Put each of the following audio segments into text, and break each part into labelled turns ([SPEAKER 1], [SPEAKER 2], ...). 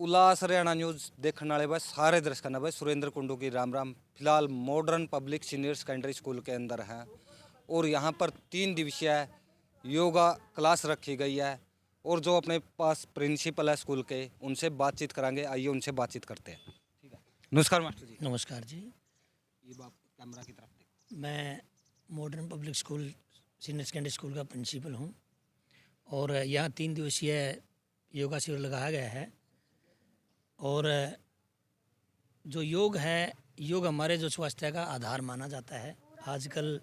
[SPEAKER 1] उल्लास Haryana news देखने वाले भाई सारे दर्शकों ने भाई सुरेंद्र कुंडू की राम राम। फिलहाल modern public senior secondary school के अंदर हैं और यहाँ पर 3 दिवसीय योगा क्लास रखी गई है और जो अपने पास प्रिंसिपल है स्कूल के उनसे बातचीत कराएंगे। आइए उनसे बातचीत करते हैं। ठीक है, नमस्कार मास्टर जी।
[SPEAKER 2] नमस्कार जी।
[SPEAKER 1] ये बात कैमरा की तरफ देखो।
[SPEAKER 2] मैं modern public school senior secondary school का प्रिंसिपल हूँ और यहाँ 3 दिवसीय योगा शिविर लगाया गया है। और जो योग है, योग हमारे जो स्वास्थ्य का आधार माना जाता है। आजकल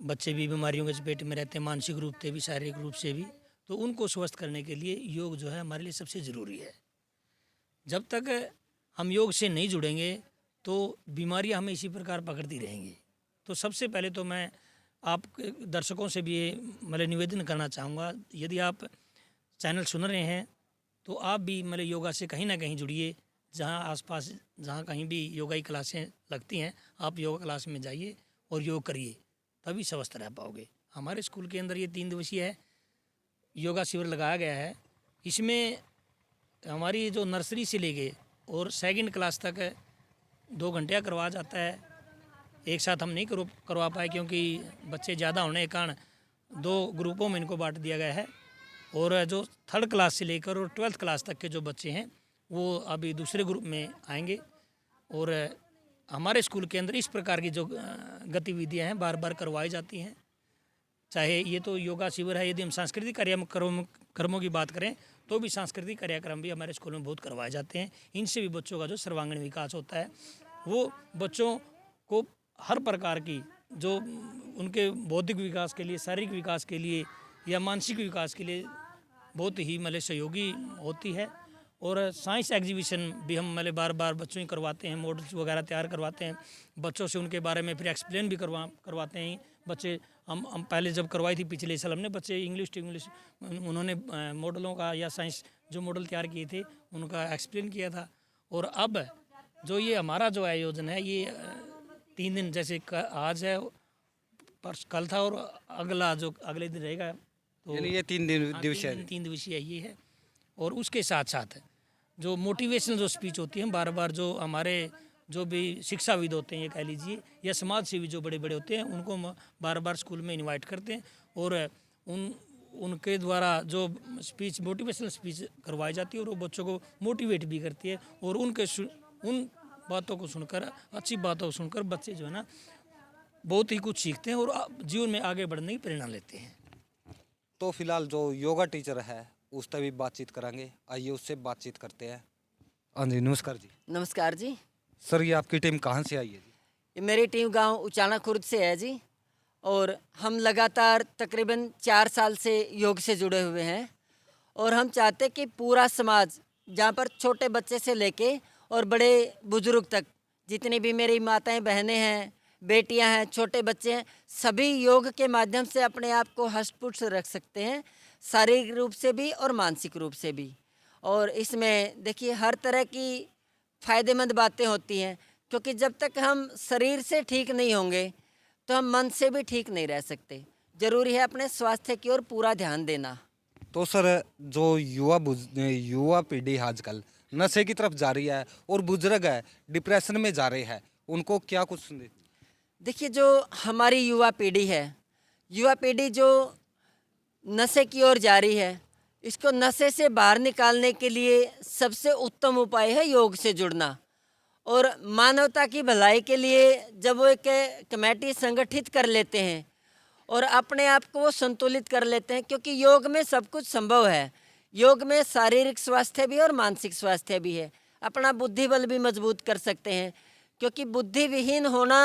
[SPEAKER 2] बच्चे भी बीमारियों के चपेट में रहते हैं, मानसिक रूप से भी शारीरिक रूप से भी, तो उनको स्वस्थ करने के लिए योग जो है हमारे लिए सबसे ज़रूरी है। जब तक हम योग से नहीं जुड़ेंगे तो बीमारियां हमें इसी प्रकार पकड़ती रहेंगी। तो सबसे पहले तो मैं आप दर्शकों से भी मतलब निवेदन करना चाहूँगा, यदि आप चैनल सुन रहे हैं तो आप भी मतलब योगा से कहीं ना कहीं जुड़िए। जहाँ आसपास जहाँ कहीं भी योगा की क्लासें लगती हैं, आप योगा क्लास में जाइए और योग करिए, तभी स्वस्थ रह पाओगे। हमारे स्कूल के अंदर ये 3 दिवसीय है योगा शिविर लगाया गया है। इसमें हमारी जो नर्सरी से लेके और सेकंड क्लास तक 2 घंटे करवाया जाता है। एक साथ हम नहीं करवा पाए क्योंकि बच्चे ज़्यादा होने के कारण 2 ग्रुपों में इनको बांट दिया गया है। और जो 3rd क्लास से लेकर और 12th क्लास तक के जो बच्चे हैं वो अभी दूसरे ग्रुप में आएंगे। और हमारे स्कूल के अंदर इस प्रकार की जो गतिविधियां हैं बार बार करवाई जाती हैं। चाहे ये तो योगा शिविर है, यदि हम सांस्कृतिक कार्यक्रमों की बात करें तो भी सांस्कृतिक कार्यक्रम भी हमारे स्कूल में बहुत करवाए जाते हैं। इनसे भी बच्चों का जो सर्वांगीण विकास होता है, वो बच्चों को हर प्रकार की जो उनके बौद्धिक विकास के लिए, शारीरिक विकास के लिए या मानसिक विकास के लिए बहुत ही मतलब सहयोगी होती है। और साइंस एग्जीबिशन भी हम मतलब बार बार बच्चों ही करवाते हैं, मॉडल्स वगैरह तैयार करवाते हैं बच्चों से, उनके बारे में फिर एक्सप्लेन भी करवाते हैं बच्चे। हम पहले जब करवाई थी पिछले साल हमने, बच्चे इंग्लिश टू इंग्लिश उन्होंने मॉडलों का या साइंस जो मॉडल तैयार किए थे उनका एक्सप्लेन किया था। और अब जो ये हमारा जो आयोजन है ये 3 दिन, जैसे आज है, कल था और अगला जो अगले दिन रहेगा, तो
[SPEAKER 1] यानी ये 3 दिवसीय
[SPEAKER 2] 3 दिवसीय ये है। और उसके साथ साथ जो मोटिवेशनल जो स्पीच होती है, बार बार जो हमारे जो भी शिक्षाविद होते हैं ये कह लीजिए, या समाज सेवी जो बड़े बड़े होते हैं उनको हम बार बार स्कूल में इनवाइट करते हैं और उनके द्वारा जो स्पीच, मोटिवेशनल स्पीच करवाई जाती है और वो बच्चों को मोटिवेट भी करती है। और उन बातों को सुनकर, अच्छी बातों को सुनकर बच्चे जो है ना बहुत ही कुछ सीखते हैं और जीवन में आगे बढ़ने की प्रेरणा लेते हैं।
[SPEAKER 1] तो फिलहाल जो योगा टीचर है उससे भी बातचीत करेंगे। आइए उससे बातचीत करते हैं। हाँ जी, नमस्कार जी।
[SPEAKER 3] नमस्कार जी।
[SPEAKER 1] सर, ये आपकी टीम कहाँ से आई है जी?
[SPEAKER 3] ये मेरी टीम गांव उचाना खुर्द से है जी। और हम लगातार तकरीबन 4 साल से योग से जुड़े हुए हैं। और हम चाहते कि पूरा समाज, जहाँ पर छोटे बच्चे से लेके और बड़े बुजुर्ग तक, जितनी भी मेरी माताएं, बहनें हैं, बेटियां हैं, छोटे बच्चे हैं, सभी योग के माध्यम से अपने आप को हष्ट-पुष्ट रख सकते हैं, शारीरिक रूप से भी और मानसिक रूप से भी। और इसमें देखिए हर तरह की फ़ायदेमंद बातें होती हैं, क्योंकि जब तक हम शरीर से ठीक नहीं होंगे तो हम मन से भी ठीक नहीं रह सकते। ज़रूरी है अपने स्वास्थ्य की ओर पूरा ध्यान देना।
[SPEAKER 1] तो सर, जो युवा पीढ़ी आजकल नशे की तरफ जा रही है और बुजुर्ग है डिप्रेशन में जा रहे हैं, उनको क्या कुछ संदेश?
[SPEAKER 3] देखिए जो हमारी युवा पीढ़ी है, युवा पीढ़ी जो नशे की ओर जा रही है, इसको नशे से बाहर निकालने के लिए सबसे उत्तम उपाय है योग से जुड़ना। और मानवता की भलाई के लिए जब वो एक कमेटी संगठित कर लेते हैं और अपने आप को वो संतुलित कर लेते हैं, क्योंकि योग में सब कुछ संभव है। योग में शारीरिक स्वास्थ्य भी और मानसिक स्वास्थ्य भी है। अपना बुद्धि बल भी मजबूत कर सकते हैं, क्योंकि बुद्धि विहीन होना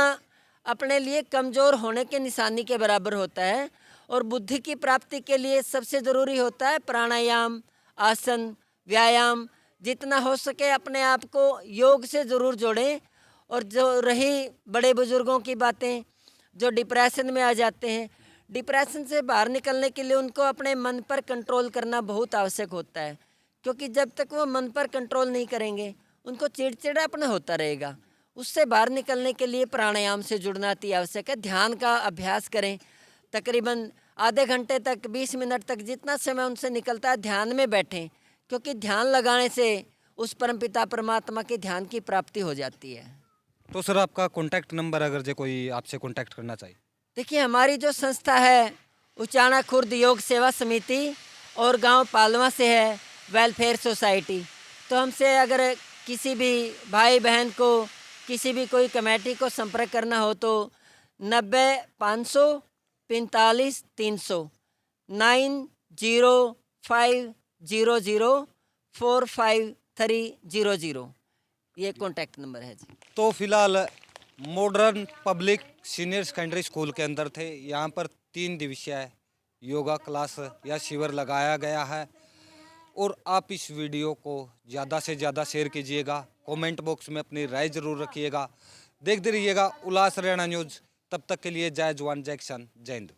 [SPEAKER 3] अपने लिए कमज़ोर होने के निशानी के बराबर होता है। और बुद्धि की प्राप्ति के लिए सबसे ज़रूरी होता है प्राणायाम, आसन, व्यायाम। जितना हो सके अपने आप को योग से ज़रूर जोड़ें। और जो रही बड़े बुज़ुर्गों की बातें, जो डिप्रेशन में आ जाते हैं, डिप्रेशन से बाहर निकलने के लिए उनको अपने मन पर कंट्रोल करना बहुत आवश्यक होता है, क्योंकि जब तक वो मन पर कंट्रोल नहीं करेंगे उनको चिड़चिड़ापन होता रहेगा। उससे बाहर निकलने के लिए प्राणायाम से जुड़ना अति आवश्यक है। ध्यान का अभ्यास करें, तकरीबन आधे घंटे तक, 20 मिनट तक, जितना समय उनसे निकलता है ध्यान में बैठें, क्योंकि ध्यान लगाने से उस परमपिता परमात्मा के ध्यान की प्राप्ति हो जाती है।
[SPEAKER 1] तो सर आपका कॉन्टैक्ट नंबर अगर जो कोई आपसे कॉन्टैक्ट करना चाहिए?
[SPEAKER 3] देखिए, हमारी जो संस्था है उचाना खुर्द योग सेवा समिति और गांव पालवा से है, वेलफेयर सोसाइटी। तो हमसे अगर किसी भी भाई बहन को किसी भी कोई कमेटी को संपर्क करना हो तो 90 500 45 300 9050045300 ये कॉन्टैक्ट नंबर है जी।
[SPEAKER 1] तो फिलहाल modern public senior secondary school के अंदर थे। यहाँ पर 3 दिवसीय योगा क्लास या शिविर लगाया गया है और आप इस वीडियो को ज़्यादा से ज़्यादा शेयर कीजिएगा, कमेंट बॉक्स में अपनी राय ज़रूर रखिएगा। देखते रहिएगा उल्लास हरियाणा न्यूज़। तब तक के लिए जय जवान जय किसान, जय हिंद।